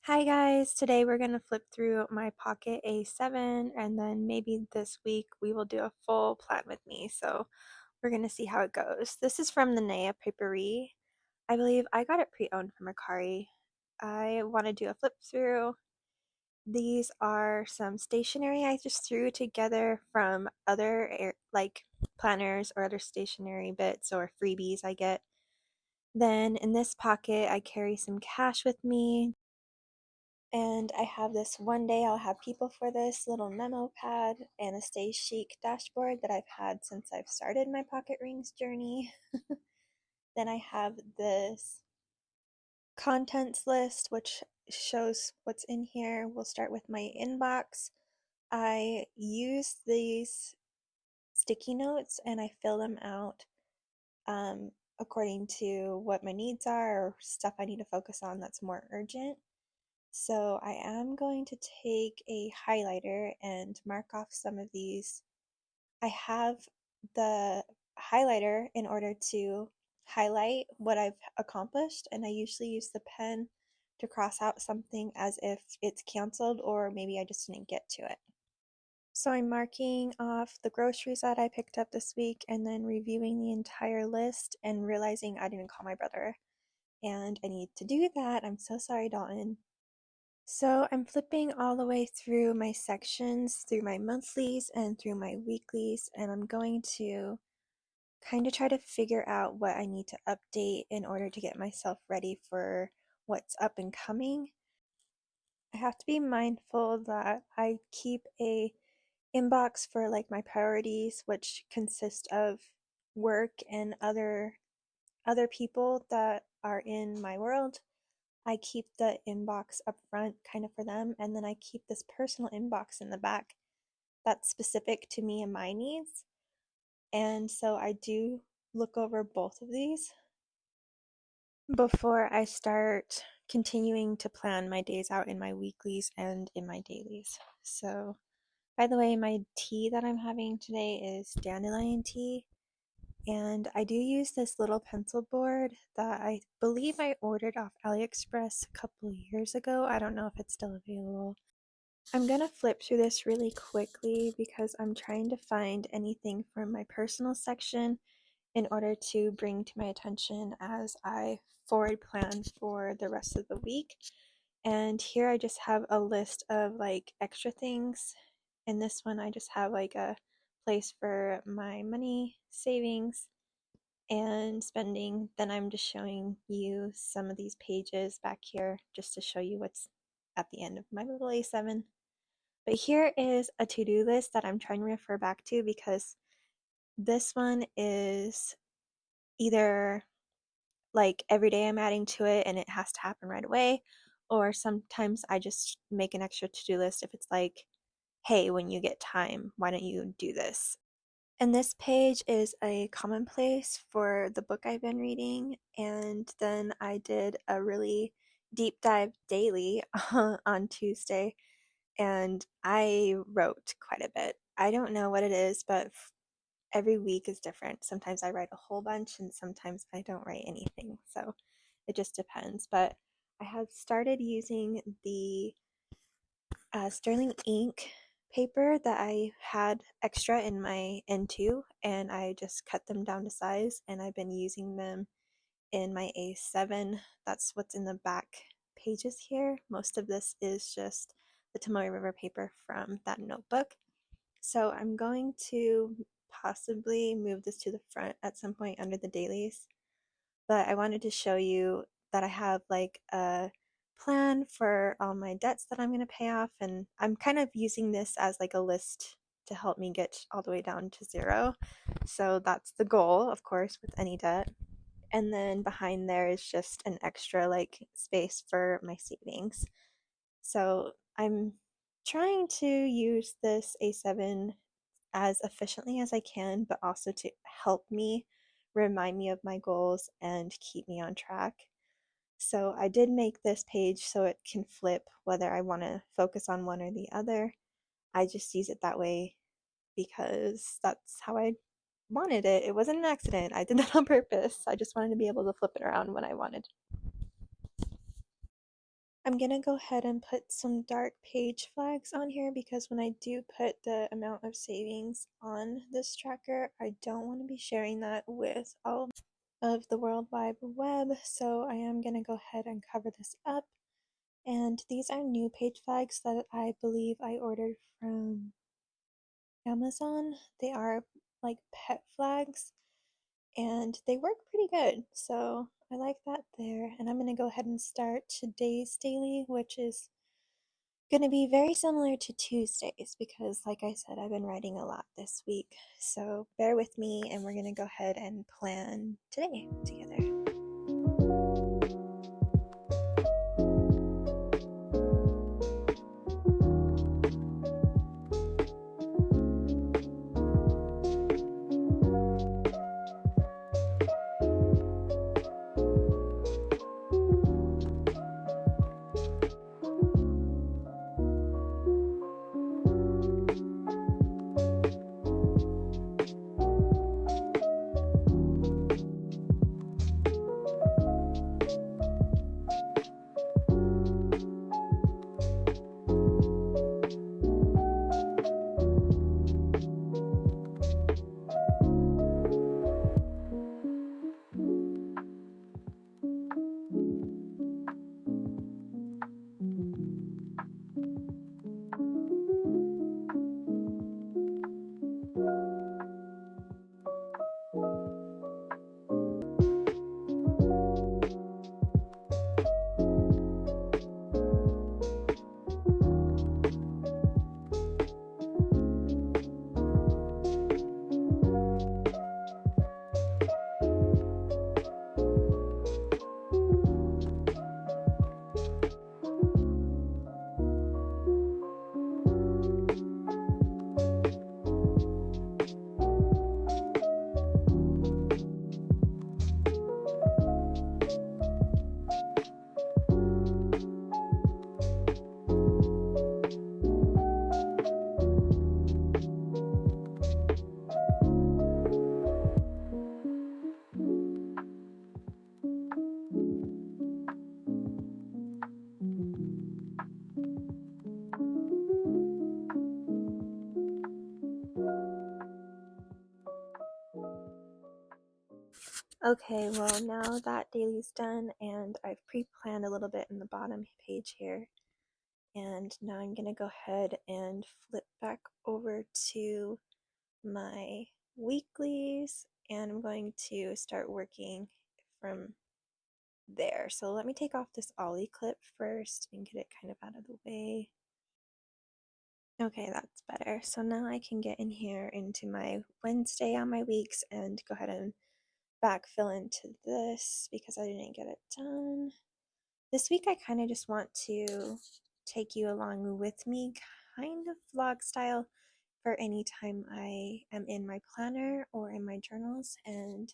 Hi guys, today we're going to flip through my Pocket A7 and then maybe this week we will do a full plan with me. So we're going to see how it goes. This is from the Naya Paperie. I believe I got it pre-owned from Mercari. I want to do a flip through. These are some stationery I just threw together from other planners or other stationery bits or freebies I get. Then in this pocket I carry some cash with me. And I have this one day I'll have people for this little memo pad and a Stay Chic dashboard that I've had since I've started my pocket rings journey. Then I have this contents list which shows what's in here. We'll start with my inbox. I use these sticky notes and I fill them out according to what my needs are or stuff I need to focus on that's more urgent. So I am going to take a highlighter and mark off some of these. I have the highlighter in order to highlight what I've accomplished, and I usually use the pen to cross out something as if it's canceled or maybe I just didn't get to it. So I'm marking off the groceries that I picked up this week and then reviewing the entire list and realizing I didn't call my brother. And I need to do that. I'm so sorry, Dalton. So I'm flipping all the way through my sections, through my monthlies and through my weeklies, and I'm going to kind of try to figure out what I need to update in order to get myself ready for what's up and coming. I have to be mindful that I keep a inbox for like my priorities, which consist of work and other people that are in my world. I keep the inbox up front kind of for them, and then I keep this personal inbox in the back that's specific to me and my needs. And so I do look over both of these before I start continuing to plan my days out in my weeklies and in my dailies. So, by the way, my tea that I'm having today is dandelion tea. And I do use this little pencil board that I believe I ordered off AliExpress a couple of years ago. I don't know if it's still available. I'm gonna flip through this really quickly because I'm trying to find anything from my personal section in order to bring to my attention as I forward plan for the rest of the week. And here I just have a list of like extra things. In this one, I just have like a place for my money savings and spending. Then I'm just showing you some of these pages back here just to show you what's at the end of my little A7. But here is a to-do list that I'm trying to refer back to because this one is either like every day I'm adding to it and it has to happen right away, or sometimes I just make an extra to-do list if it's like, hey, when you get time, why don't you do this? And this page is a commonplace for the book I've been reading. And then I did a really deep dive daily on Tuesday, and I wrote quite a bit. I don't know what it is, but every week is different. Sometimes I write a whole bunch, and sometimes I don't write anything. So it just depends. But I have started using the sterling ink paper that I had extra in my N2, and I just cut them down to size, and I've been using them in my A7. That's what's in the back pages here. Most of this is just the Tomoe River paper from that notebook. So I'm going to possibly move this to the front at some point under the dailies, but I wanted to show you that I have like a plan for all my debts that I'm going to pay off, and I'm kind of using this as like a list to help me get all the way down to zero. So that's the goal, of course, with any debt. And then behind there is just an extra like space for my savings. So I'm trying to use this A7 as efficiently as I can, but also to help me remind me of my goals and keep me on track. So I did make this page so it can flip whether I want to focus on one or the other. I just use it that way because that's how I wanted it. It wasn't an accident. I did that on purpose. I just wanted to be able to flip it around when I wanted. I'm gonna go ahead and put some dark page flags on here because when I do put the amount of savings on this tracker, I don't want to be sharing that with all of the World Wide Web, so I am gonna go ahead and cover this up. And these are new page flags that I believe I ordered from Amazon. They are like pet flags and they work pretty good. So I like that there. And I'm going to go ahead and start today's daily, which is going to be very similar to Tuesdays because, like I said, I've been writing a lot this week. So bear with me and we're going to go ahead and plan today together. Okay, well, now that daily's done and I've pre-planned a little bit in the bottom page here, and now I'm gonna go ahead and flip back over to my weeklies and I'm going to start working from there. So let me take off this ollie clip first and get it kind of out of the way. Okay, that's better. So now I can get in here into my Wednesday on my weeks and go ahead and backfill into this because I didn't get it done. This week I kind of just want to take you along with me, kind of vlog style, for any time I am in my planner or in my journals, and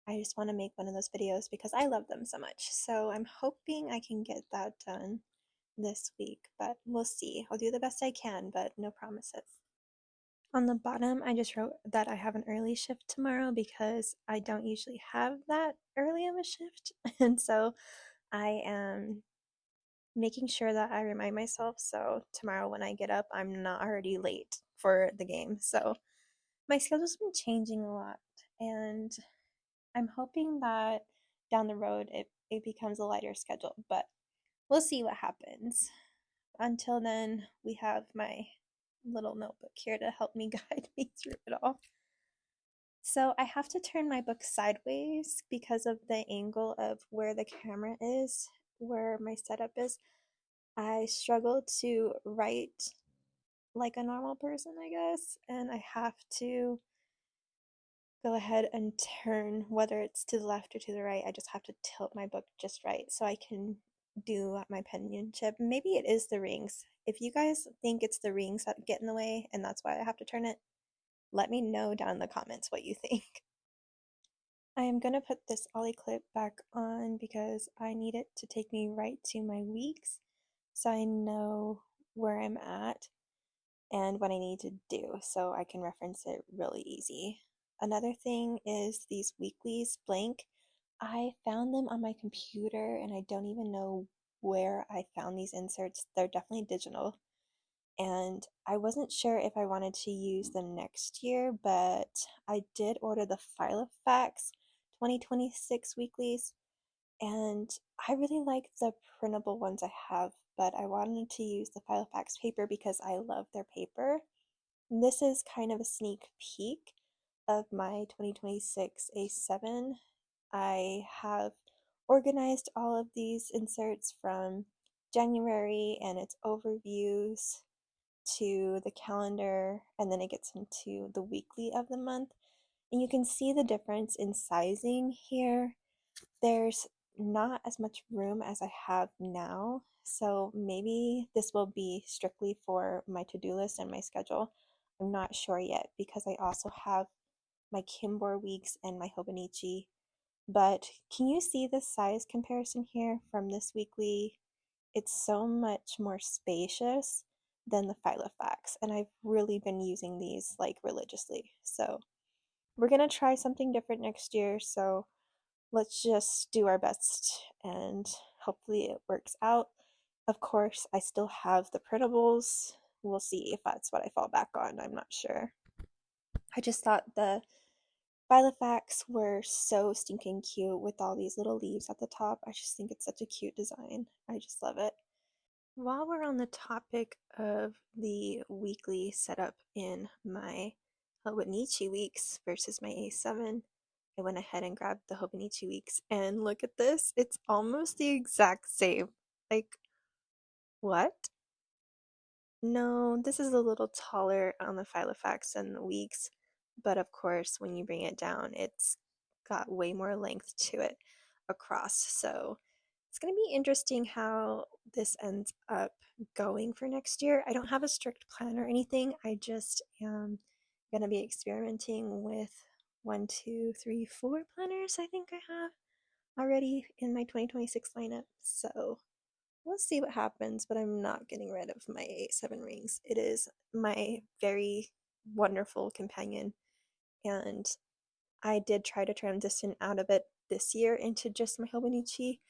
I just want to make one of those videos because I love them so much. So I'm hoping I can get that done this week, but we'll see. I'll do the best I can, but no promises. On the bottom, I just wrote that I have an early shift tomorrow because I don't usually have that early of a shift. And so I am making sure that I remind myself so tomorrow when I get up, I'm not already late for the game. So my schedule's been changing a lot, and I'm hoping that down the road it becomes a lighter schedule, but we'll see what happens. Until then, we have my little notebook here to help me guide me through it all. So I have to turn my book sideways because of the angle of where the camera is, where my setup is. I struggle to write like a normal person, I guess, and I have to go ahead and turn, whether it's to the left or to the right, I just have to tilt my book just right so I can do my penmanship. Maybe it is the rings. If you guys think it's the rings that get in the way and that's why I have to turn it, let me know down in the comments what you think. I am going to put this ollie clip back on because I need it to take me right to my weeks so I know where I'm at and what I need to do so I can reference it really easy. Another thing is these weeklies blank. I found them on my computer and I don't even know where I found these inserts. They're definitely digital, and I wasn't sure if I wanted to use them next year, but I did order the Filofax 2026 weeklies, and I really like the printable ones I have, but I wanted to use the Filofax paper because I love their paper. And this is kind of a sneak peek of my 2026 A7. I have organized all of these inserts from January and its overviews to the calendar, and then it gets into the weekly of the month. And you can see the difference in sizing here. There's not as much room as I have now, so maybe this will be strictly for my to-do list and my schedule. I'm not sure yet because I also have my Kimbor weeks and my Hobinichi. But can you see the size comparison here from this weekly? It's so much more spacious than the Filofax, and I've really been using these like religiously. So we're gonna try something different next year, so let's just do our best and hopefully it works out. Of course, I still have the printables. We'll see if that's what I fall back on. I'm not sure. I just thought the Filofax were so stinking cute with all these little leaves at the top. I just think it's such a cute design. I just love it. While we're on the topic of the weekly setup in my Hobinichi weeks versus my A7, I went ahead and grabbed the Hobinichi weeks, and look at this. It's almost the exact same. Like, what? No, this is a little taller on the Filofax than the weeks, but of course, when you bring it down, it's got way more length to it across. So it's going to be interesting how this ends up going for next year. I don't have a strict plan or anything. I just am going to be experimenting with 1, 2, 3, 4 planners I think I have already in my 2026 lineup. So we'll see what happens, but I'm not getting rid of my A7 rings. It is my very wonderful companion, and I did try to transition out of it this year into just my Hobonichi,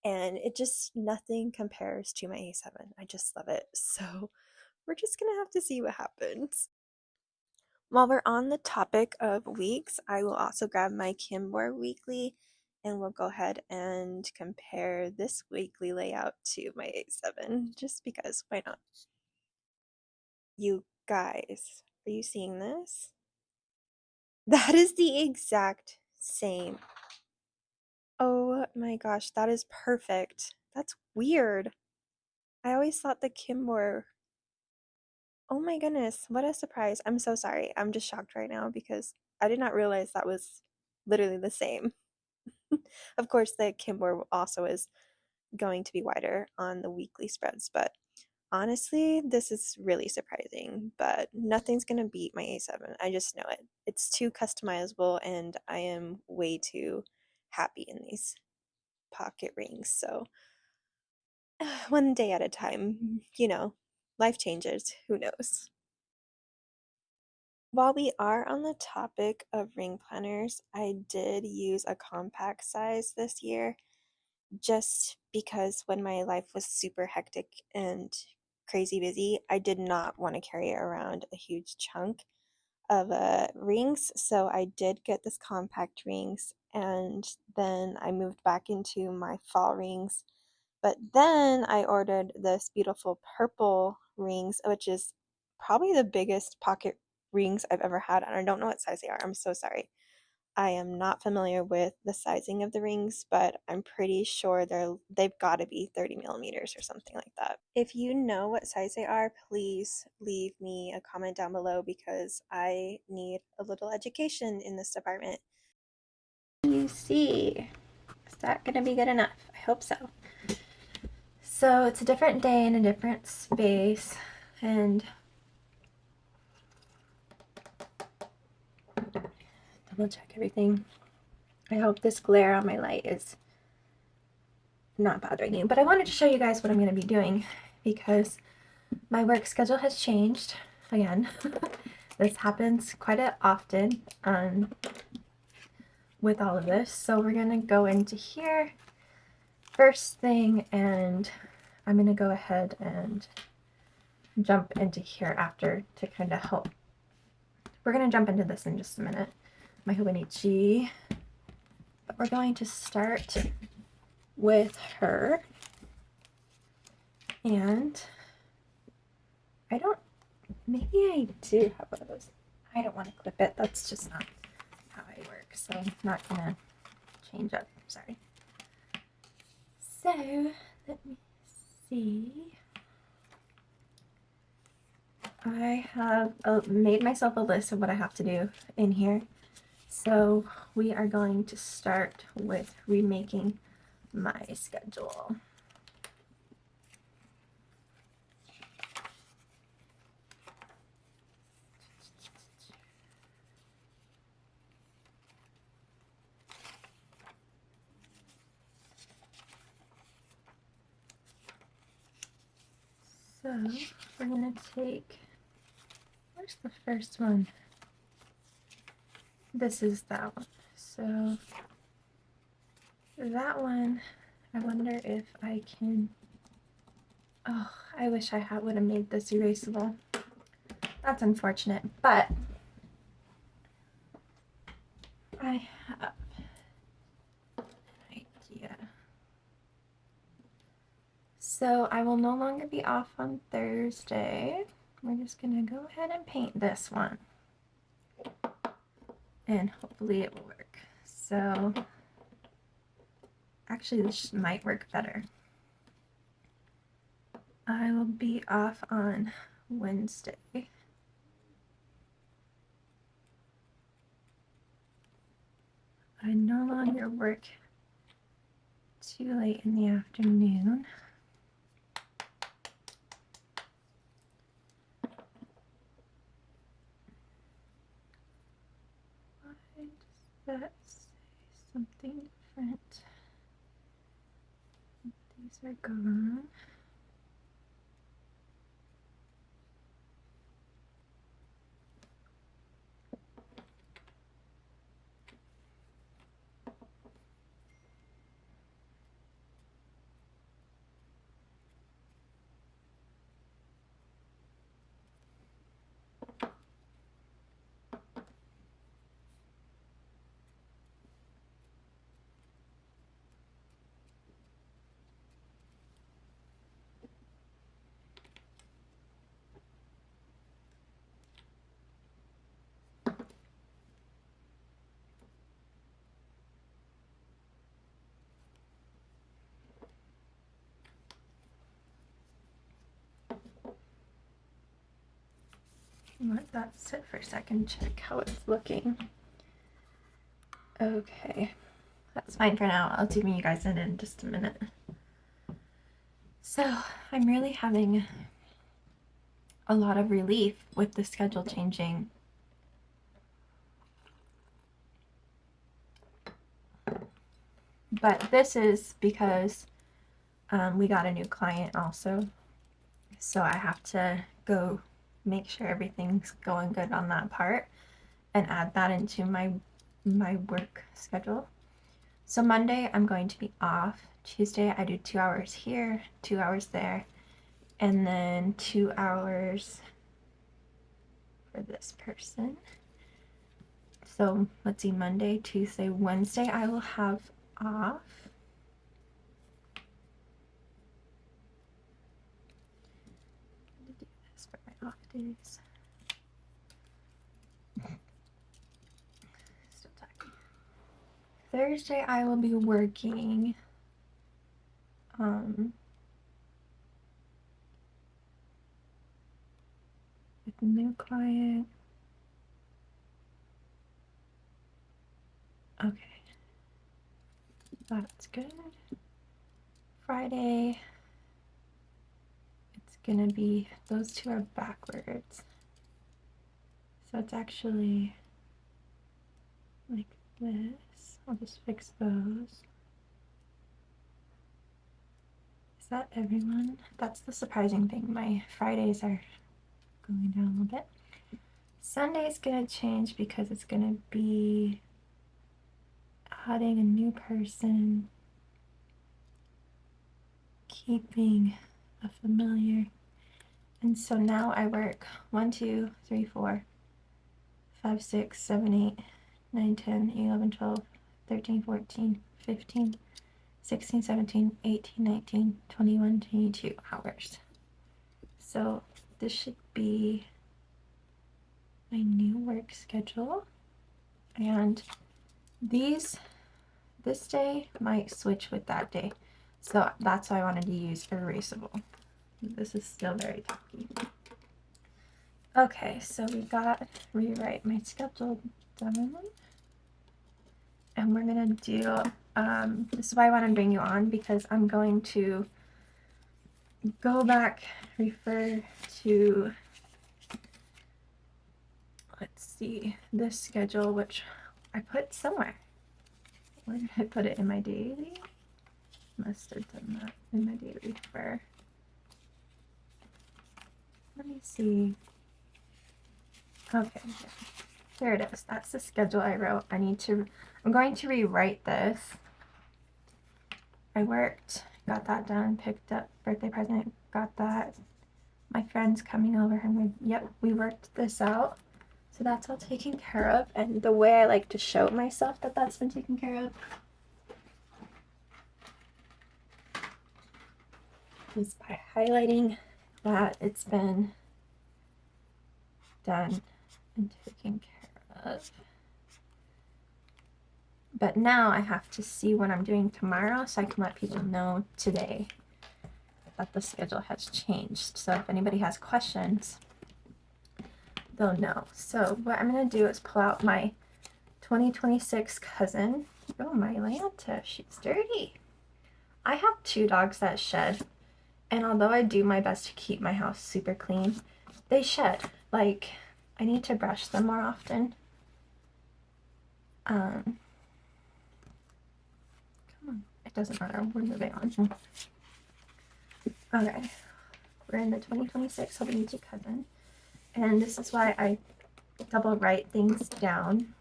and it just nothing compares to my A7. I just love it. So we're just gonna have to see what happens. While we're on the topic of weeks, I will also grab my Kimbor weekly and we'll go ahead and compare this weekly layout to my A7 just because why not? You guys, are you seeing this? That is the exact same. Oh my gosh, that is perfect. That's weird. I always thought the Kimbor. Oh my goodness, what a surprise. I'm so sorry. I'm just shocked right now because I did not realize that was literally the same. Of course, the Kimbor also is going to be wider on the weekly spreads, but honestly, this is really surprising. But nothing's going to beat my A7. I just know it. It's too customizable, and I am way too happy in these pocket rings. So, one day at a time, life changes. Who knows? While we are on the topic of ring planners, I did use a compact size this year just because when my life was super hectic and crazy busy, I did not want to carry around a huge chunk of rings. So I did get this compact rings, and then I moved back into my fall rings. But then I ordered this beautiful purple rings, which is probably the biggest pocket rings I've ever had. And I don't know what size they are. I'm so sorry. I am not familiar with the sizing of the rings, but I'm pretty sure they've got to be 30 millimeters or something like that. If you know what size they are, please leave me a comment down below because I need a little education in this department. You see, is that going to be good enough? I hope so. So it's a different day in a different space, and double check everything. I hope this glare on my light is not bothering you, but I wanted to show you guys what I'm going to be doing because my work schedule has changed again. This happens quite often with all of this. So we're going to go into here first thing, and I'm going to go ahead and jump into here after to kind of help. We're going to jump into this in just a minute. My Hobinichi. But we're going to start with her. And maybe I do have one of those. I don't want to clip it. That's just not how I work. So I'm not going to change up. Sorry. So let me see. I have made myself a list of what I have to do in here. So we are going to start with remaking my schedule. So we're going to take, where's the first one? This is that one. So that one, I wonder if I can, oh, I wish I would have made this erasable. That's unfortunate, but I have an idea. So I will no longer be off on Thursday. We're just gonna go ahead and paint this one. And hopefully it will work. So actually this might work better. I will be off on Wednesday. I no longer work too late in the afternoon. Why does that say something different? These are gone. Let that sit for a second, check how it's looking. Okay, that's fine for now. I'll zoom you guys in just a minute. So I'm really having a lot of relief with the schedule changing. But this is because we got a new client also. So I have to go make sure everything's going good on that part and add that into my work schedule. So Monday I'm going to be off. Tuesday I do 2 hours here, 2 hours there, and then 2 hours for this person. So let's see, Monday, Tuesday, Wednesday I will have off. I'm gonna do this for my off days. Still talking. Thursday I will be working. With a new client. Okay, that's good. Friday, it's gonna be, those two are backwards. So it's actually like this. I'll just fix those. Is that everyone? That's the surprising thing. My Fridays are going down a little bit. Sunday's gonna change because it's gonna be adding a new person. keeping a familiar. And so now I work 1, 2, 3, 4, 5, 6, 7, 8, 9, 10, 11, 12, 13, 14, 15, 16, 17, 18, 19, 21, 22 hours. So this should be my new work schedule. And this day might switch with that day. So that's why I wanted to use erasable. This is still very tacky. Okay, so we got rewrite my schedule done. And we're gonna do, this is why I want to bring you on, because I'm going to go back, refer to, let's see, this schedule, which I put somewhere. Where did I put it? In my daily? Must have done that in my daily for, let me see. Okay, yeah. There it is. That's the schedule I wrote. I'm going to rewrite this. I worked, got that done, picked up birthday present, got that. My friend's coming over and we worked this out. So that's all taken care of. And the way I like to show myself that that's been taken care of is by highlighting that it's been done and taken care of. But now I have to see what I'm doing tomorrow so I can let people know today that the schedule has changed. So if anybody has questions, they'll know. So what I'm going to do is pull out my 2026 cousin. Oh, my Lanta, she's dirty. I have 2 dogs that shed. And although I do my best to keep my house super clean, they shed. Like, I need to brush them more often. Come on. It doesn't matter. We're moving on. Okay. We're in the 2026 Hobinichi cousin. And this is why I double write things down.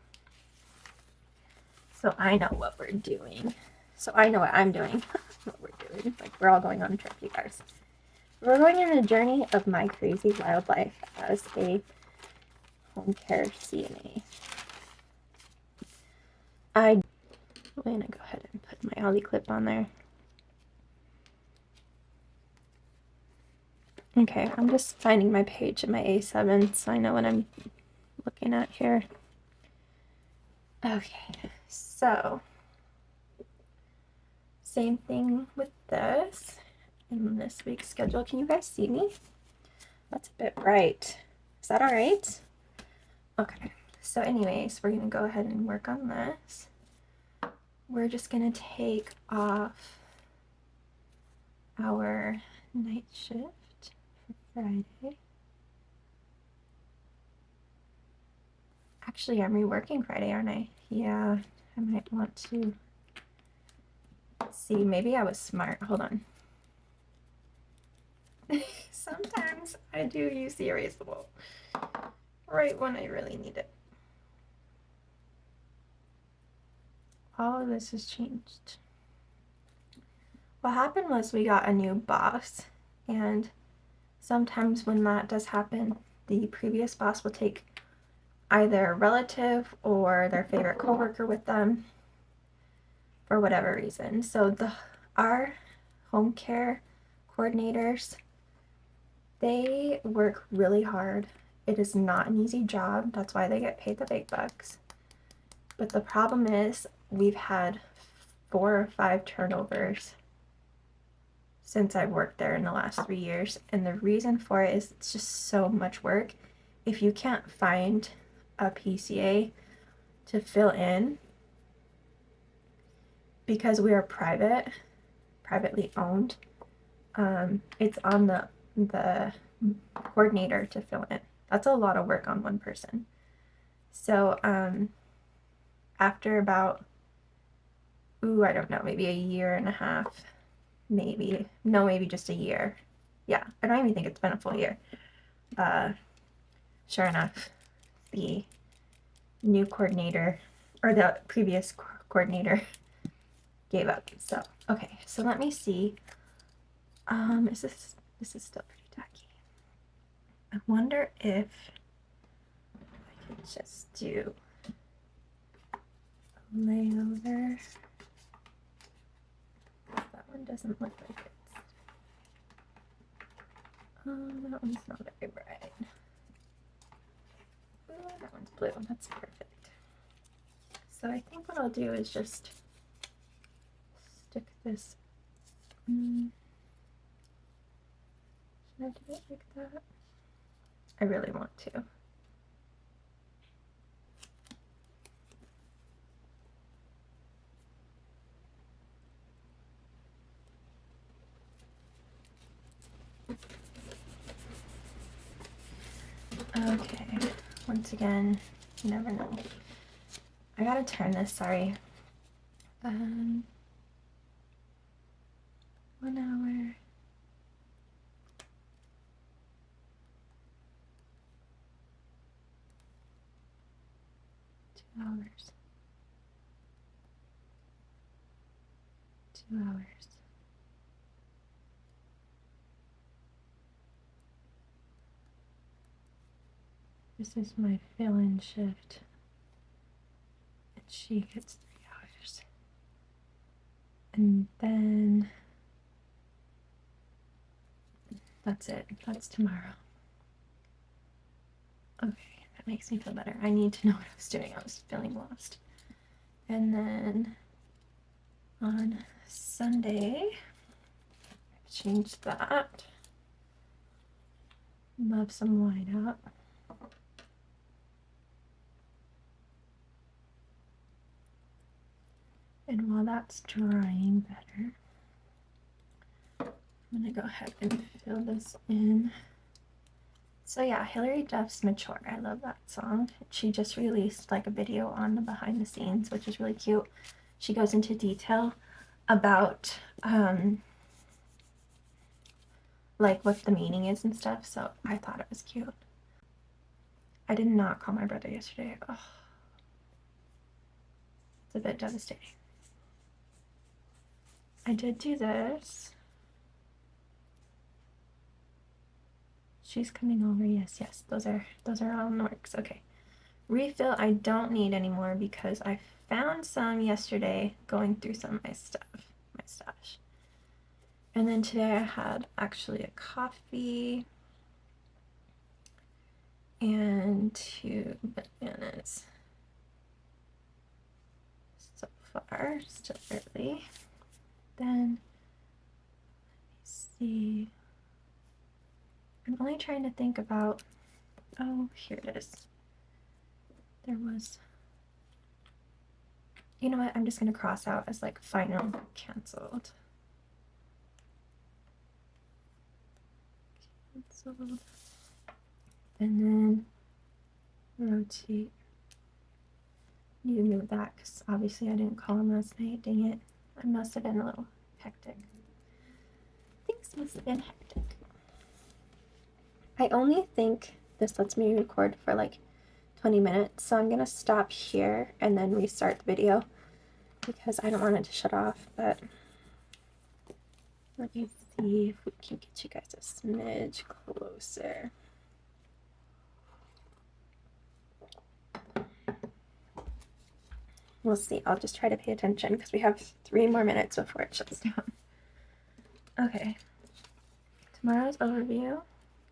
So I know what we're doing. So I know what I'm doing. What we're doing. Like, we're all going on a trip, you guys. We're going on a journey of my crazy wildlife as a home care CNA. I'm going to go ahead and put my Ollie clip on there. Okay, I'm just finding my page in my A7 so I know what I'm looking at here. Okay, so same thing with this in this week's schedule. Can you guys see me? That's a bit bright. Is that all right? Okay, so anyways, we're going to go ahead and work on this. We're just going to take off our night shift for Friday. Actually, I'm reworking Friday, aren't I? Yeah, I might want to see. Maybe I was smart. Hold on. Sometimes I do use the erasable right when I really need it. All of this has changed. What happened was we got a new boss, and sometimes when that does happen, the previous boss will take either a relative or their favorite coworker with them for whatever reason. So our home care coordinators, they work really hard. It is not an easy job. That's why they get paid the big bucks. But the problem is we've had 4 or 5 turnovers since I've worked there in the last 3 years. And the reason for it is it's just so much work. If you can't find a PCA to fill in, because we are privately owned, it's on the coordinator to fill in. That's a lot of work on one person. So after about, I don't know, maybe a year and a half, maybe just a year. Yeah, I don't even think it's been a full year. Sure enough, the new coordinator, or the previous coordinator, gave up. So, okay, so let me see This is still pretty tacky. I wonder if I could just do a layover. That one doesn't look like it's. That one's not very bright. Oh, that one's blue. That's perfect. So I think what I'll do is just stick this. Should I do it like that? I really want to. Okay, once again, you never know. I gotta turn this, sorry. 1 hour. 2 hours. 2 hours. This is my fill-in shift. And she gets 3 hours. And then that's it. That's tomorrow. Okay, that makes me feel better. I need to know what I was doing. I was feeling lost. And then on Sunday, I've changed that. Love some white up. And while that's drying better, I'm gonna go ahead and fill this in. So yeah, Hilary Duff's Mature. I love that song. She just released like a video on the behind the scenes, which is really cute. She goes into detail about like what the meaning is and stuff, so I thought it was cute. I did not call my brother yesterday. Oh, it's a bit devastating. I did do this. She's coming over. Yes, those are all in the works. Okay. Refill I don't need anymore because I found some yesterday going through some of my stuff, my stash. And then today I had actually a coffee and 2 bananas. So far, still early. Then, let me see. I'm only trying to think about, oh, here it is. There was, you know what, I'm just going to cross out as like final canceled. Canceled. And then rotate. Need to move that because obviously I didn't call him last night. Dang it. I must have been a little hectic. Things must have been hectic. I only think this lets me record for like 20 minutes, so I'm gonna stop here and then restart the video because I don't want it to shut off. But let me see if we can get you guys a smidge closer. We'll see. I'll just try to pay attention because we have 3 more minutes before it shuts down. Okay. Tomorrow's overview.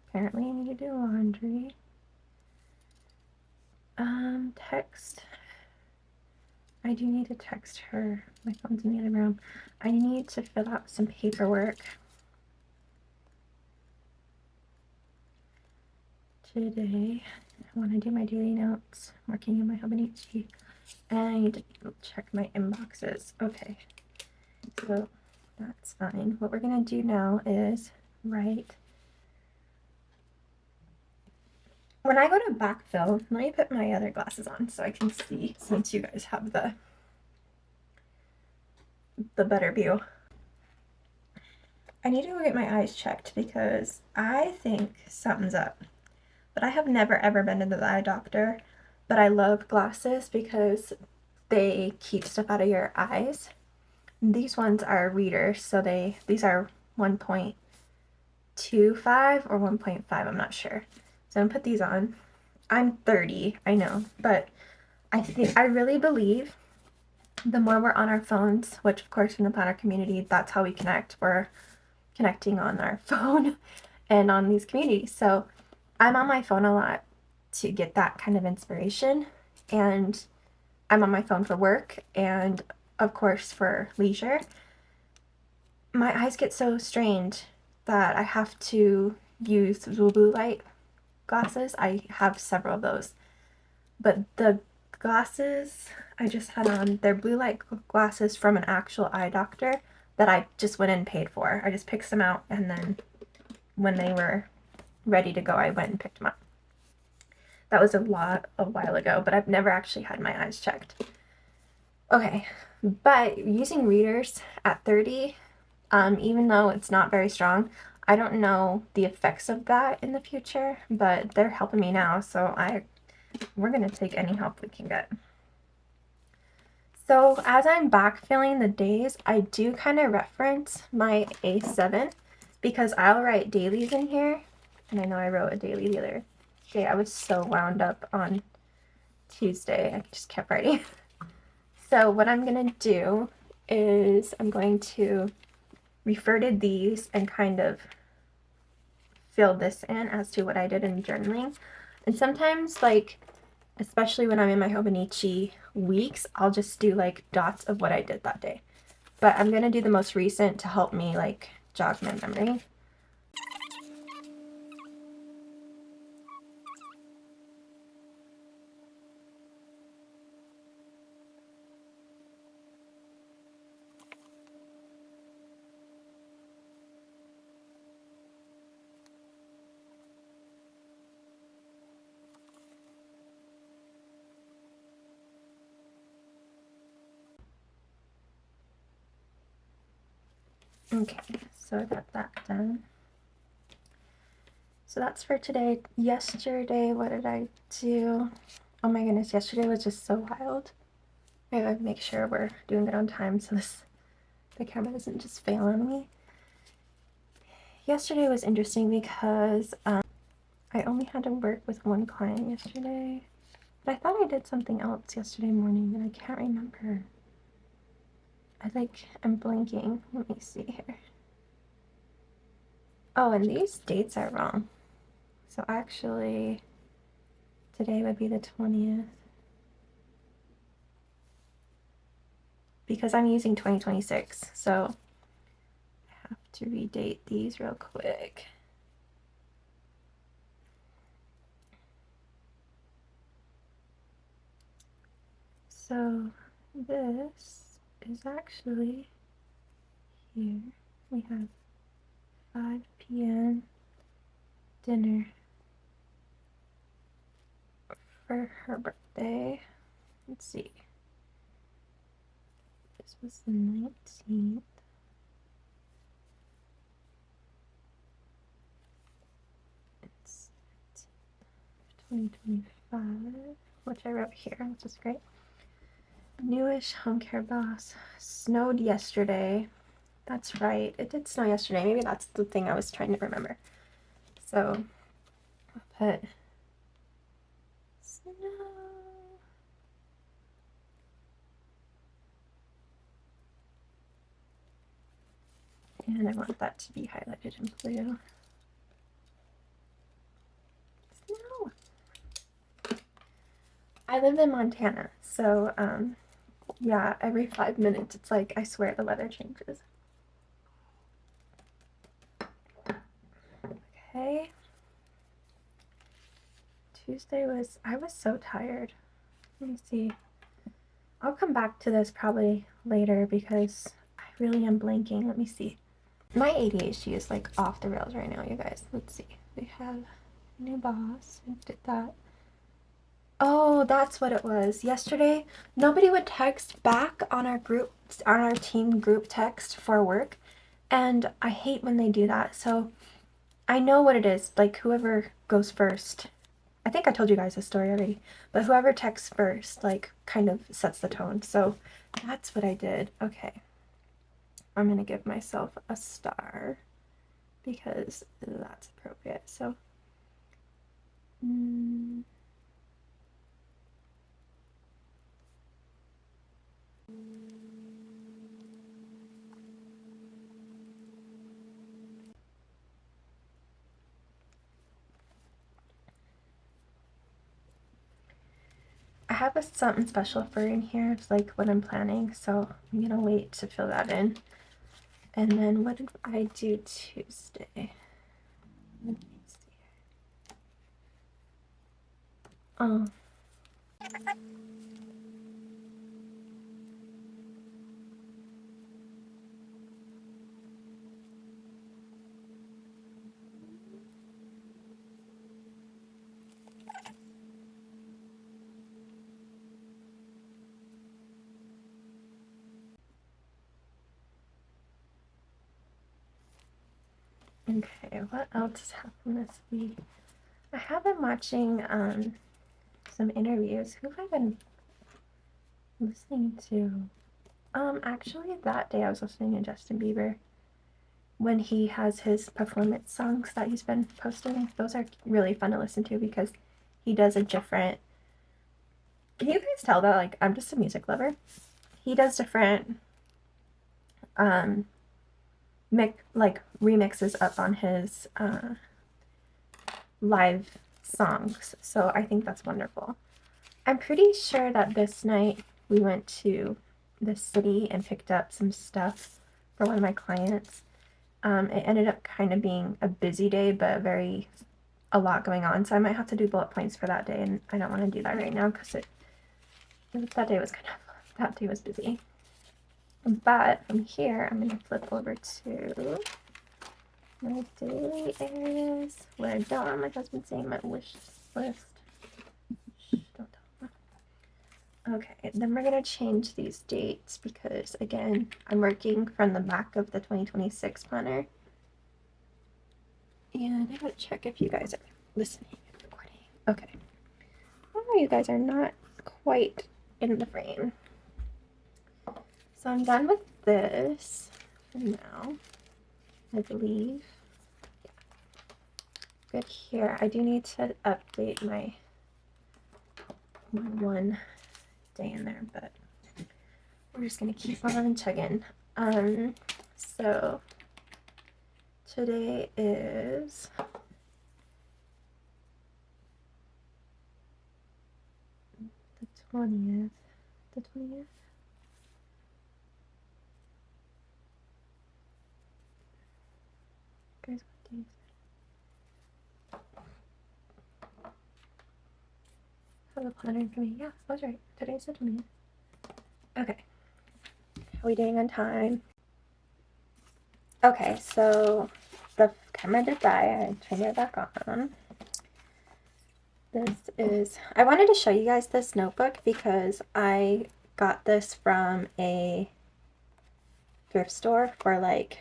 Apparently I need to do laundry. Text. I do need to text her. My phone's in the other room. I need to fill out some paperwork today. I want to do my daily notes. I'm working in my Hobinichi. And I need to check my inboxes. Okay. So that's fine. What we're going to do now is write. When I go to backfill, let me put my other glasses on so I can see, since you guys have the better view. I need to go get my eyes checked because I think something's up. But I have never ever been to the eye doctor, but I love glasses because they keep stuff out of your eyes. These ones are readers, so these are 1.5 1.25 or 1.5, I'm not sure. So I'm gonna put these on. I'm 30, I know, but I really believe the more we're on our phones, which of course in the planner community, that's how we connect. We're connecting on our phone and on these communities. So I'm on my phone a lot to get that kind of inspiration, and I'm on my phone for work and of course for leisure. My eyes get so strained that I have to use blue light glasses. I have several of those, but the glasses I just had on, they're blue light glasses from an actual eye doctor that I just went and paid for. I just picked them out, and then when they were ready to go, I went and picked them up. That was a while ago, but I've never actually had my eyes checked. Okay, but using readers at 30, even though it's not very strong, I don't know the effects of that in the future, but they're helping me now, so we're gonna take any help we can get. So as I'm backfilling the days, I do kind of reference my A7 because I'll write dailies in here, and I know I wrote a daily the other day. I was so wound up on Tuesday, I just kept writing. So what I'm gonna do is I'm going to refer to these and kind of fill this in as to what I did in journaling. And sometimes, like, especially when I'm in my Hobinichi weeks, I'll just do like dots of what I did that day. But I'm gonna do the most recent to help me like jog my memory. Okay, so I got that done. So that's for today. Yesterday, what did I do? Oh my goodness, yesterday was just so wild. I gotta make sure we're doing it on time so the camera doesn't just fail on me. Yesterday was interesting because I only had to work with one client yesterday, but I thought I did something else yesterday morning and I can't remember. I'm blanking. Let me see here. Oh, and these dates are wrong. So actually, today would be the 20th. Because I'm using 2026, so I have to redate these real quick. So this is actually here. We have 5 p.m. dinner for her birthday. Let's see. This was the 19th. It's 2025, which I wrote here, which is great. Newish home care boss. Snowed yesterday. That's right. It did snow yesterday. Maybe that's the thing I was trying to remember. So I'll put snow. And I want that to be highlighted in blue. Snow. I live in Montana, so yeah, every 5 minutes it's like I swear the weather changes. Okay. Tuesday I was so tired. Let me see. I'll come back to this probably later because I really am blanking. Let me see. My ADHD is like off the rails right now, you guys. Let's see. We have new boss. We did that. Oh, that's what it was. Yesterday, nobody would text back on our team group text for work, and I hate when they do that. So I know what it is. Like whoever goes first. I think I told you guys this story already, but whoever texts first, like, kind of sets the tone. So that's what I did. Okay. I'm gonna give myself a star because that's appropriate. So I have something special for in here. It's like what I'm planning, so I'm gonna wait to fill that in. And then what did I do Tuesday? Let me see. Oh. Okay, what else happened this week? I have been watching some interviews. Who have I been listening to? Actually that day I was listening to Justin Bieber when he has his performance songs that he's been posting. Those are really fun to listen to because he does a different, can you guys tell that like I'm just a music lover? He does different like remixes up on his live songs, so I think that's wonderful. I'm pretty sure that this night we went to the city and picked up some stuff for one of my clients. It ended up kind of being a busy day, but a lot going on, so I might have to do bullet points for that day, and I don't want to do that right now because that day was busy. But from here, I'm going to flip over to my daily areas where I don't want my husband seeing my wish list. Shh, don't tell him. Okay, then we're going to change these dates because, again, I'm working from the back of the 2026 planner. And I gotta check if you guys are listening and recording. Okay. Oh, you guys are not quite in the frame. So I'm done with this for now, I believe. Yeah. Good here. I do need to update my one day in there, but we're just gonna keep on chugging. So today is the 20th. The 20th? Guys, what day is it? Have a planner for me. Yeah, I was right. Today's the 20th. Okay. How are we doing on time? Okay, so the camera did die. I turned it back on. This is, I wanted to show you guys this notebook because I got this from a thrift store for like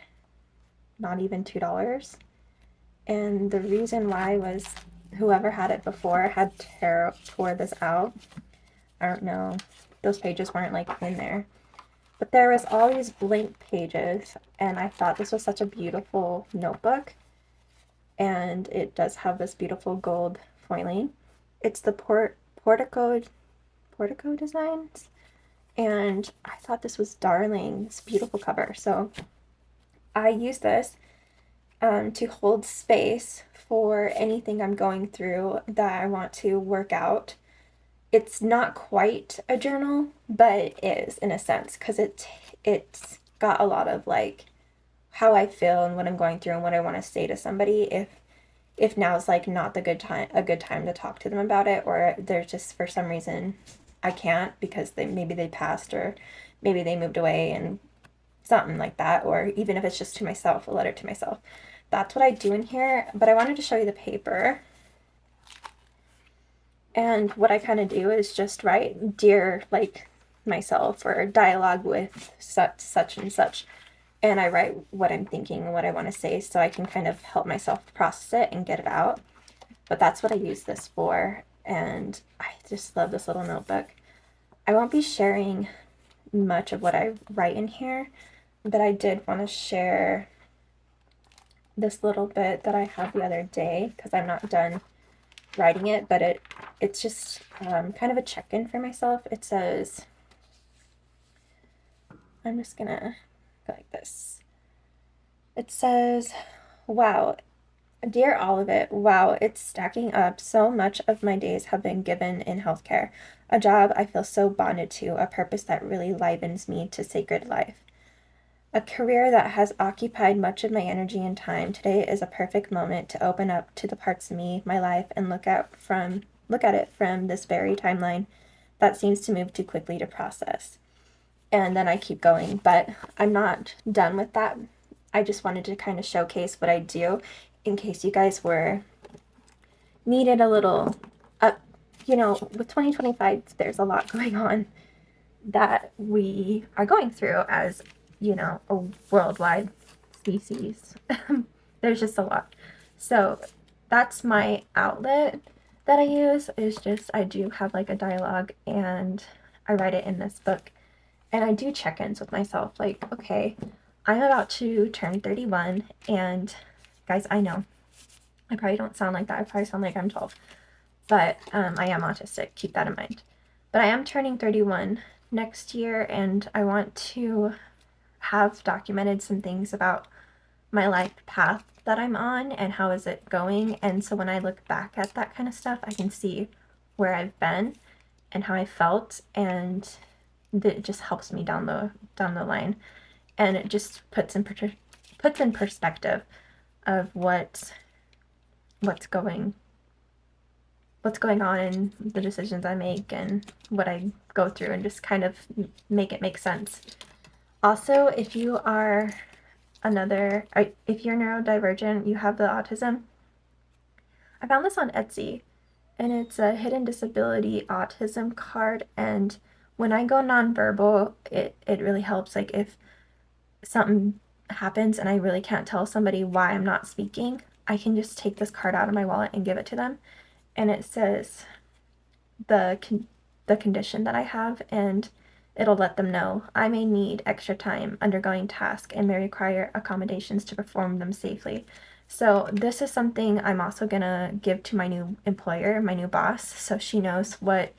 not even $2. And the reason why was whoever had it before had tore this out. I don't know. Those pages weren't like in there. But there was all these blank pages, and I thought this was such a beautiful notebook. And it does have this beautiful gold foiling. It's the Portico designs, and I thought this was darling. It's a beautiful cover. So I use this to hold space for anything I'm going through that I want to work out. It's not quite a journal, but it is in a sense because it's got a lot of like how I feel and what I'm going through and what I want to say to somebody if now's like not a good time to talk to them about it, or there's just for some reason I can't because maybe they passed or maybe they moved away and something like that, or even if it's just to myself, a letter to myself. That's what I do in here, but I wanted to show you the paper. And what I kind of do is just write dear like myself or dialogue with such and such. And I write what I'm thinking and what I want to say so I can kind of help myself process it and get it out. But that's what I use this for. And I just love this little notebook. I won't be sharing much of what I write in here, but I did want to share this little bit that I have the other day because I'm not done writing it, but it's just kind of a check-in for myself. It says, I'm just gonna go like this. It says, wow, dear all of it, wow, it's stacking up. So much of my days have been given in healthcare. A job I feel so bonded to, a purpose that really livens me to sacred life. A career that has occupied much of my energy and time. Today is a perfect moment to open up to the parts of me, my life, and look at it from this very timeline that seems to move too quickly to process. And then I keep going, but I'm not done with that. I just wanted to kind of showcase what I do in case you guys were needed a little with 2025, there's a lot going on that we are going through as, a worldwide species. There's just a lot. So that's my outlet that I use, is just I do have like a dialogue and I write it in this book. And I do check-ins with myself, like, okay, I'm about to turn 31, and guys, I know I probably don't sound like that. I probably sound like I'm 12, but I am autistic. Keep that in mind. But I am turning 31 next year, and I want to have documented some things about my life path that I'm on and how is it going. And so when I look back at that kind of stuff, I can see where I've been and how I felt, and it just helps me down the line, and it just puts in perspective of what's going on in the decisions I make and what I go through, and just kind of make it make sense. Also, if you are if you're neurodivergent, you have the autism, I found this on Etsy, and it's a hidden disability autism card, and when I go nonverbal, it really helps. Like if something happens and I really can't tell somebody why I'm not speaking, I can just take this card out of my wallet and give it to them, and it says the condition that I have, and it'll let them know I may need extra time undergoing tasks and may require accommodations to perform them safely. So this is something I'm also gonna give to my new employer, my new boss, so she knows what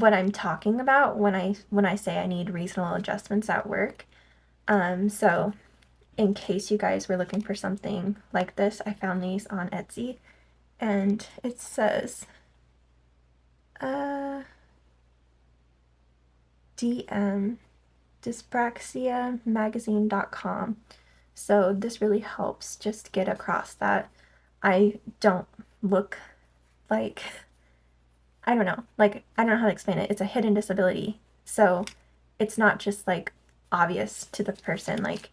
I'm talking about when I say I need reasonable adjustments at work. So in case you guys were looking for something like this, I found these on Etsy, and it says DM dyspraxiamagazine.com. So this really helps just get across that I don't look like, I don't know how to explain it. It's a hidden disability. So it's not just like obvious to the person like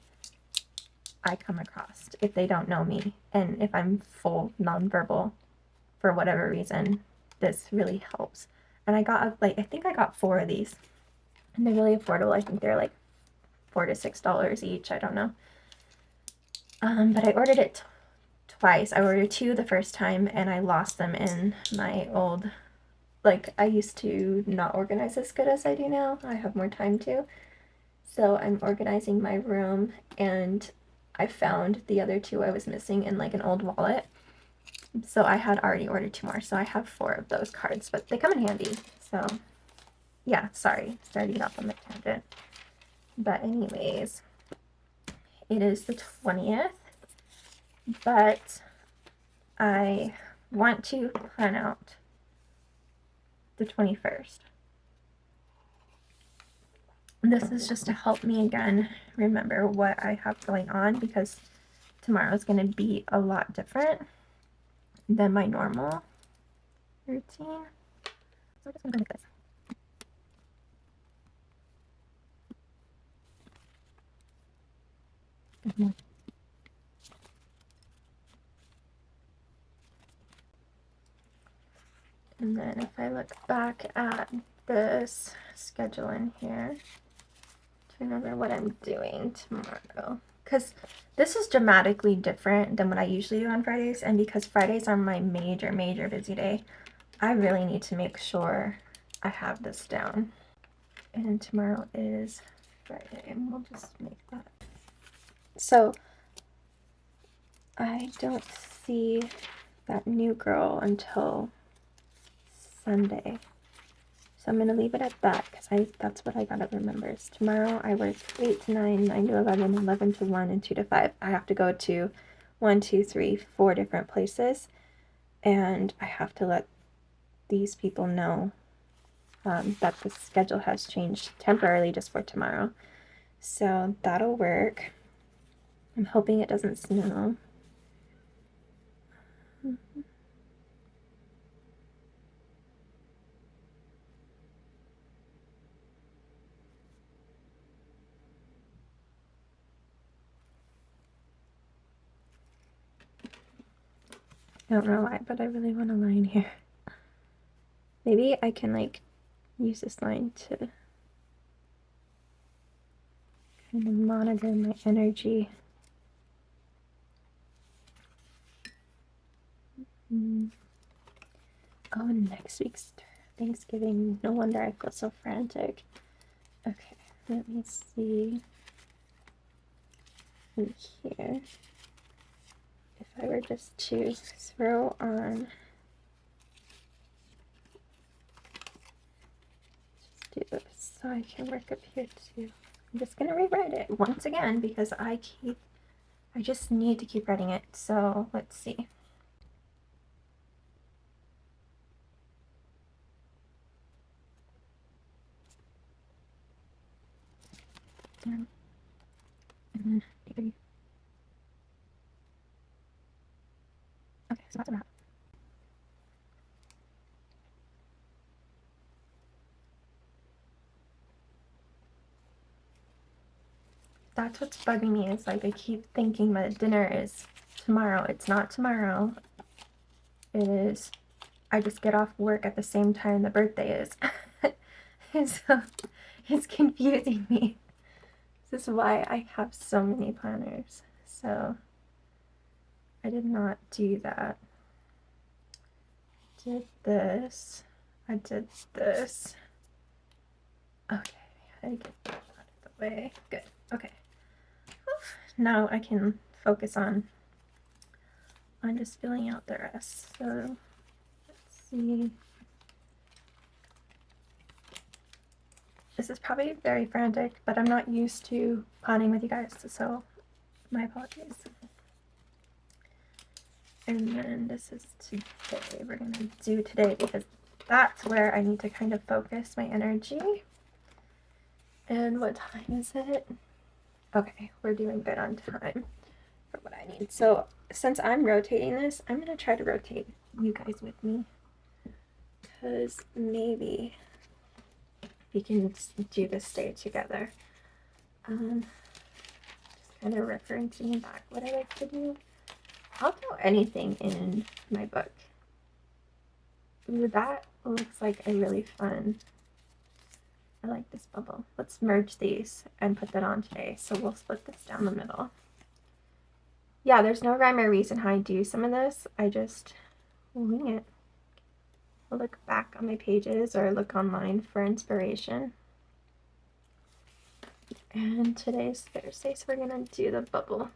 I come across if they don't know me, and if I'm full nonverbal for whatever reason, this really helps. And I think I got 4 of these, and they're really affordable. I think they're like $4 to $6 each. I don't know. But I ordered it twice. I ordered 2 the first time, and I lost them in my old, I used to not organize as good as I do now. I have more time to. So I'm organizing my room, and I found the other 2 I was missing in like an old wallet. So I had already ordered 2 more, so I have 4 of those cards, but they come in handy. So yeah, sorry, starting off on the tangent. But anyways, it is the 20th, but I want to plan out the 21st. This is just to help me again remember what I have going on, because tomorrow is going to be a lot different than my normal routine. So I'm just going to make this. And then if I look back at this schedule in here to remember what I'm doing tomorrow, because this is dramatically different than what I usually do on Fridays, and because Fridays are my major busy day, I really need to make sure I have this down. And tomorrow is Friday, and we'll just make that. So I don't see that new girl until Sunday. So I'm going to leave it at that because that's what I got to remember. Is tomorrow I work 8 to 9, 9 to 11, 11 to 1, and 2 to 5. I have to go to 1, 2, 3, 4 different places. And I have to let these people know that the schedule has changed temporarily just for tomorrow. So that'll work. I'm hoping it doesn't snow. I don't know why, but I really want a line here. Maybe I can like use this line to kind of monitor my energy. Oh, and next week's Thanksgiving. No wonder I feel so frantic. Okay, let me see in here. If I were just to throw on, just do this so I can work up here too. I'm just gonna rewrite it once again because I just need to keep writing it. So let's see. And then maybe. Okay, so that's a wrap. That's what's bugging me, is like I keep thinking that dinner is tomorrow. It's not tomorrow. It is, I just get off work at the same time the birthday is. And so it's confusing me. This is why I have so many planners. So I did not do that. Did this. I did this. Okay, I get that out of the way. Good. Okay. Now I can focus on just filling out the rest. So let's see. This is probably very frantic, but I'm not used to planning with you guys, so my apologies. And then this is today. We're gonna do today because that's where I need to kind of focus my energy. And what time is it? Okay, we're doing good on time for what I need. So since I'm rotating this, I'm gonna try to rotate you guys with me, because maybe we can do this day together. Just kind of referencing back what I like to do. I'll do anything in my book. Ooh, that looks like a really fun. I like this bubble. Let's merge these and put that on today. So we'll split this down the middle. Yeah, there's no rhyme or reason how I do some of this. I just wing it. I'll look back on my pages or look online for inspiration. And today's Thursday, so we're gonna do the bubble.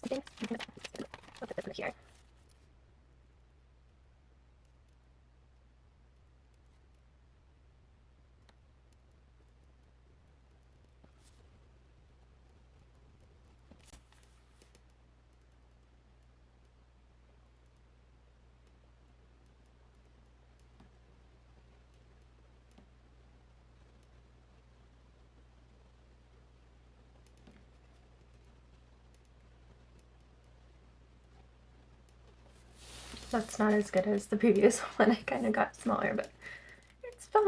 I think I'm gonna put this in here. That's not as good as the previous one. I kind of got smaller, but it's fine.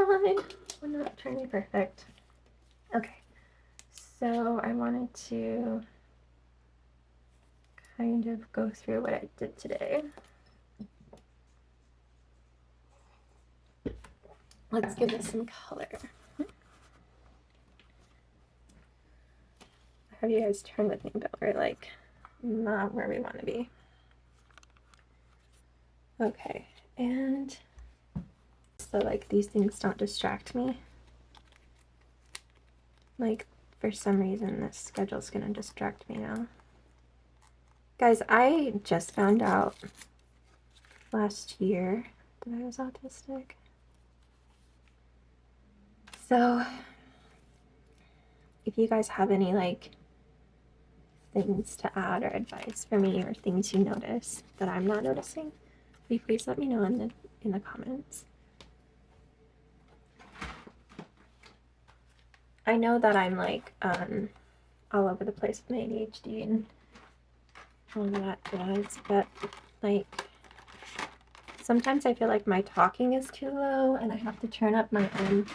We're not trying to be perfect. Okay, so I wanted to kind of go through what I did today. Let's give it some color. Have you guys turn with me, but we're like not where we want to be. Okay, and so like these things don't distract me. Like for some reason this schedule's gonna distract me now. Guys, I just found out last year that I was autistic. So, if you guys have any like things to add or advice for me or things you notice that I'm not noticing, please let me know in the comments. I know that I'm like all over the place with my ADHD and all that jazz, but like sometimes I feel like my talking is too low and I have to turn up my own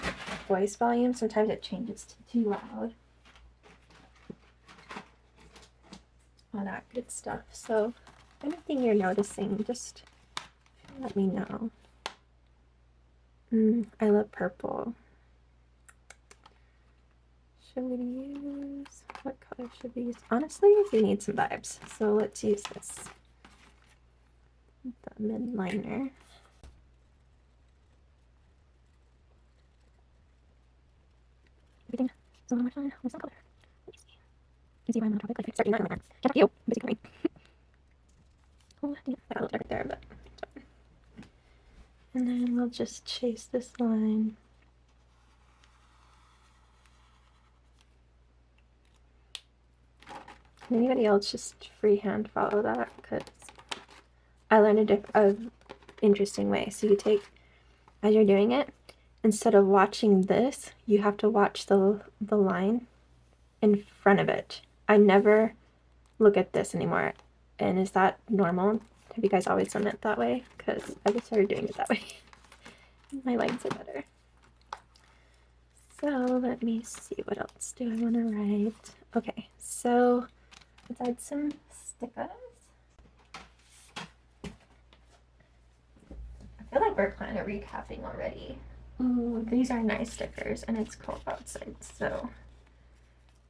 voice volume. Sometimes it changes to too loud. All that good stuff. So anything you're noticing, just let me know. I love purple. Should we use, what color should we use? Honestly, we need some vibes. So let's use this, the mid liner. Everything is a little more fun. What's the color? Let me see. You can see why I'm on topic. Like, I start doing that right now. Can't talk to you. I'm busy crying. Oh, yeah, I got a little dark there, but it's fine. And then we'll just chase this line. Anybody else just freehand follow that, because I learned a interesting way. So you take, as you're doing it, instead of watching this, you have to watch the line in front of it. I never look at this anymore. And is that normal? Have you guys always done it that way? Because I just started doing it that way. My lines are better. So let me see, what else do I want to write? Okay, so let's add some stickers. I feel like we're kind of recapping already. Ooh, these are nice stickers and it's cold outside, so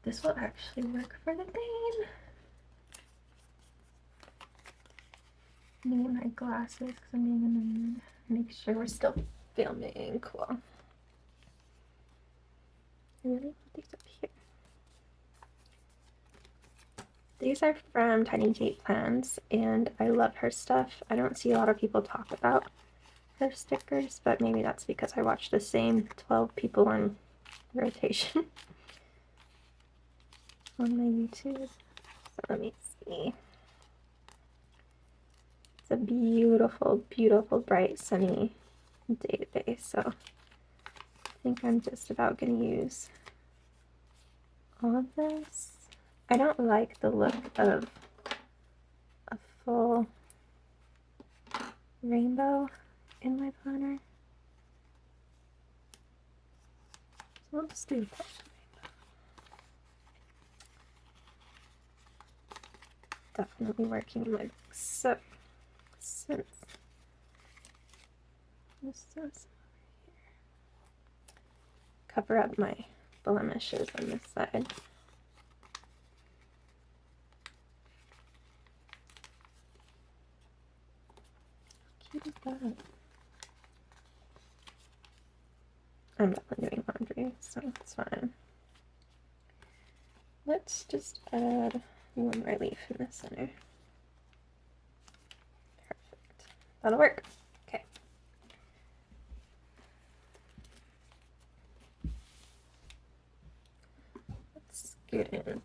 this will actually work for the theme. Need my glasses because I'm gonna make sure we're still filming. Cool. I really want these up here. These are from Tiny Kate Plans, and I love her stuff. I don't see a lot of people talk about her stickers, but maybe that's because I watch the same 12 people on rotation on my YouTube. So let me see. It's a beautiful, beautiful, bright, sunny day today, so I think I'm just about going to use all of this. I don't like the look of a full rainbow in my planner, so I'll just do a partial rainbow. Definitely working in my book. So since this is here, cover up my blemishes on this side. How cute is that? I'm definitely doing laundry, so it's fine. Let's just add one more leaf in the center. Perfect. That'll work. Okay. Let's scoot in.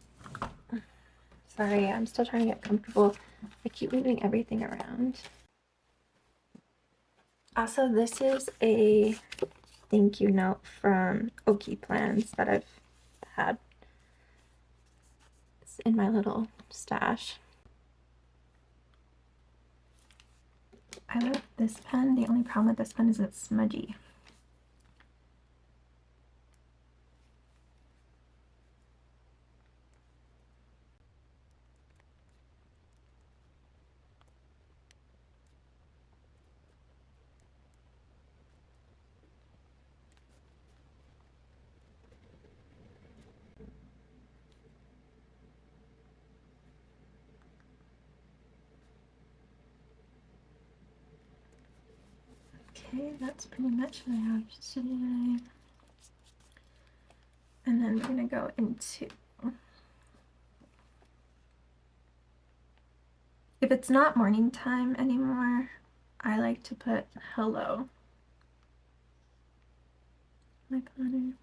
Sorry, I'm still trying to get comfortable. I keep moving everything around. Also, this is a thank you note from Oki Plans that I've had. It's in my little stash. I like this pen. The only problem with this pen is it's smudgy. Okay, that's pretty much what I have today. And then we're gonna go into If it's not morning time anymore, I like to put hello. My planner.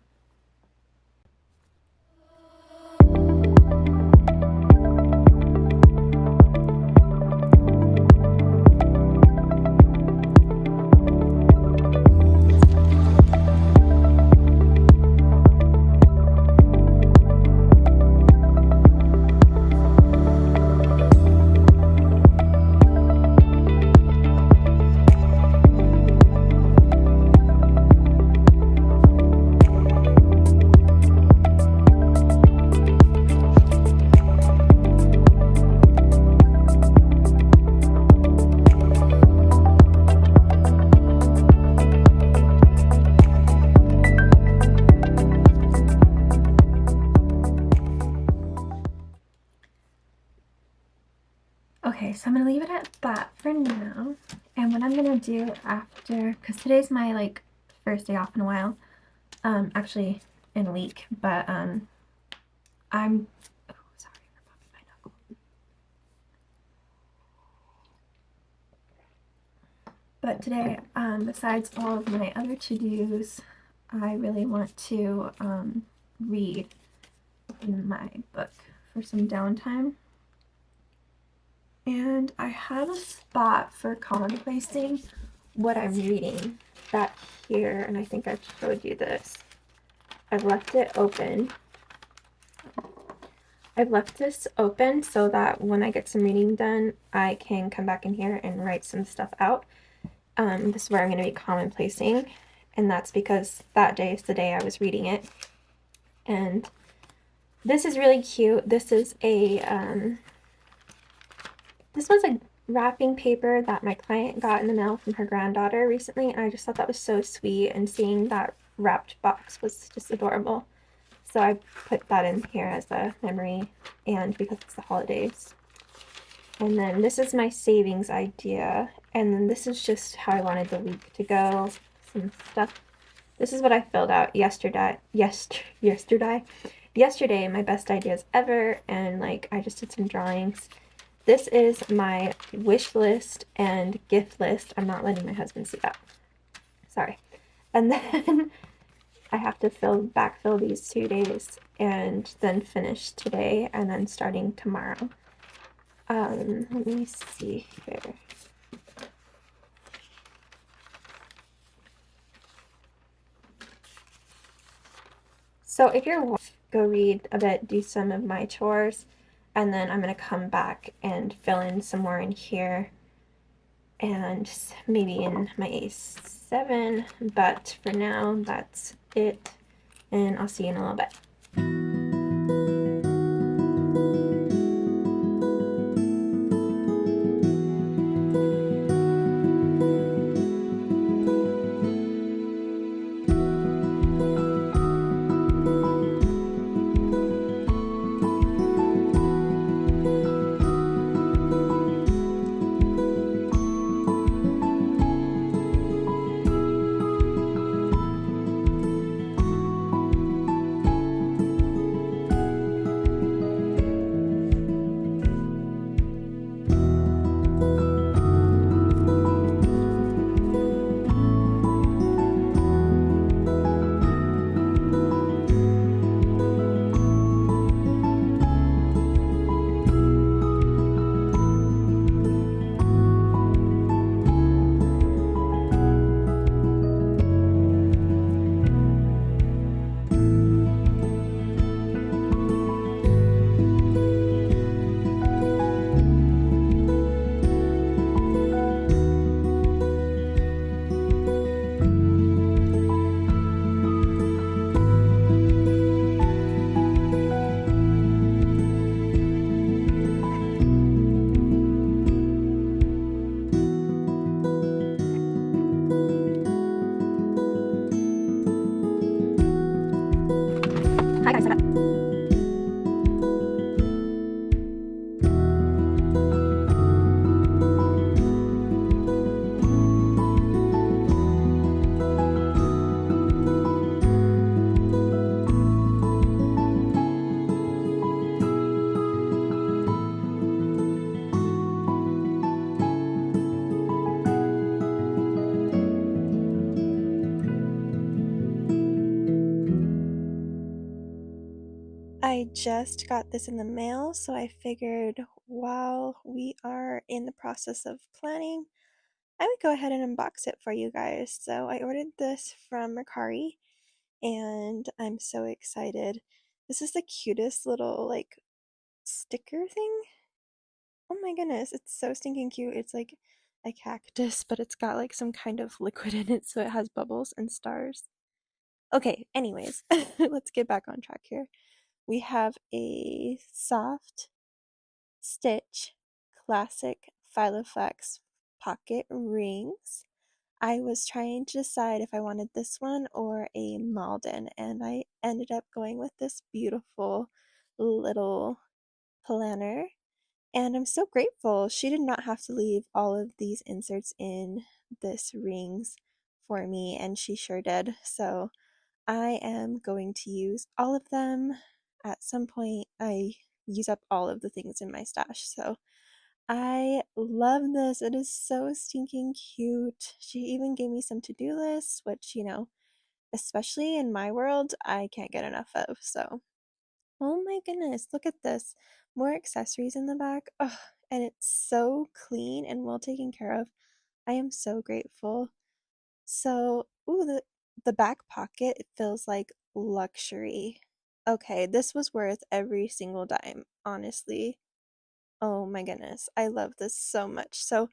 Okay, so I'm gonna leave it at that for now. And what I'm gonna do after, because today's my like first day off in a while, actually in a week, but I'm oh, sorry for popping my knuckle. But today, besides all of my other to-dos, I really want to read in my book for some downtime. And I have a spot for commonplacing what I'm reading back here, and I think I've showed you this. I've left it open. I've left this open so that when I get some reading done, I can come back in here and write some stuff out. This is where I'm going to be commonplacing, and that's because that day is the day I was reading it. And this is really cute. This is a this was a wrapping paper that my client got in the mail from her granddaughter recently, and I just thought that was so sweet, and seeing that wrapped box was just adorable. So I put that in here as a memory, and because it's the holidays. And then this is my savings idea, and then this is just how I wanted the week to go, some stuff. This is what I filled out yesterday, my best ideas ever, and like I just did some drawings. This is my wish list and gift list. I'm not letting my husband see that. Sorry. And then I have to backfill these 2 days and then finish today and then starting tomorrow. Let me see here. So if you're go read a bit, do some of my chores, and then I'm going to come back and fill in some more in here and maybe in my A7, but for now that's it, and I'll see you in a little bit. just got this in the mail, so I figured while we are in the process of planning, I would go ahead and unbox it for you guys. So I ordered this from Mercari and I'm so excited. This is the cutest little like sticker thing. Oh my goodness, it's so stinking cute. It's like a cactus, but it's got like some kind of liquid in it, so it has bubbles and stars. Okay, anyways, let's get back on track here. We have a soft stitch classic Filoflex pocket rings. I was trying to decide if I wanted this one or a Malden, and I ended up going with this beautiful little planner. And I'm so grateful. She did not have to leave all of these inserts in this rings for me, and she sure did. So I am going to use all of them. At some point, I use up all of the things in my stash. So I love this. It is so stinking cute. She even gave me some to-do lists, which, especially in my world, I can't get enough of. So, oh my goodness, look at this. More accessories in the back. Oh, and it's so clean and well taken care of. I am so grateful. So, ooh, the back pocket, it feels like luxury. Okay, this was worth every single dime, honestly. Oh my goodness, I love this so much. So,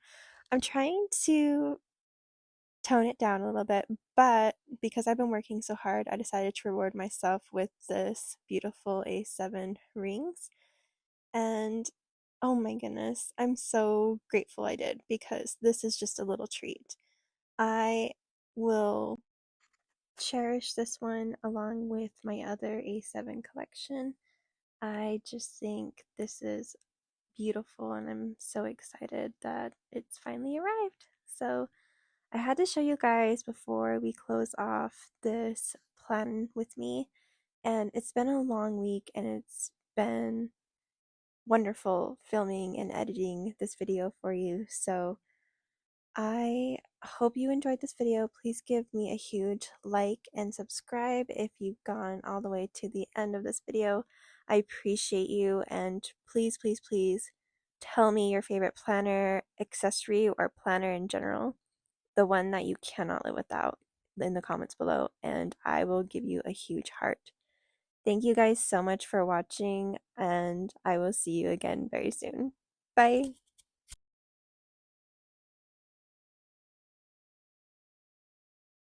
I'm trying to tone it down a little bit, but because I've been working so hard, I decided to reward myself with this beautiful A7 rings. And oh my goodness, I'm so grateful I did because this is just a little treat. I will cherish this one along with my other A7 collection. I just think this is beautiful and I'm so excited that it's finally arrived. So I had to show you guys before we close off this plan with me. And it's been a long week and it's been wonderful filming and editing this video for you. So I hope you enjoyed this video. Please give me a huge like and subscribe if you've gone all the way to the end of this video. I appreciate you, and please, please, please tell me your favorite planner accessory or planner in general, the one that you cannot live without, in the comments below, and I will give you a huge heart. Thank you guys so much for watching, and I will see you again very soon. Bye!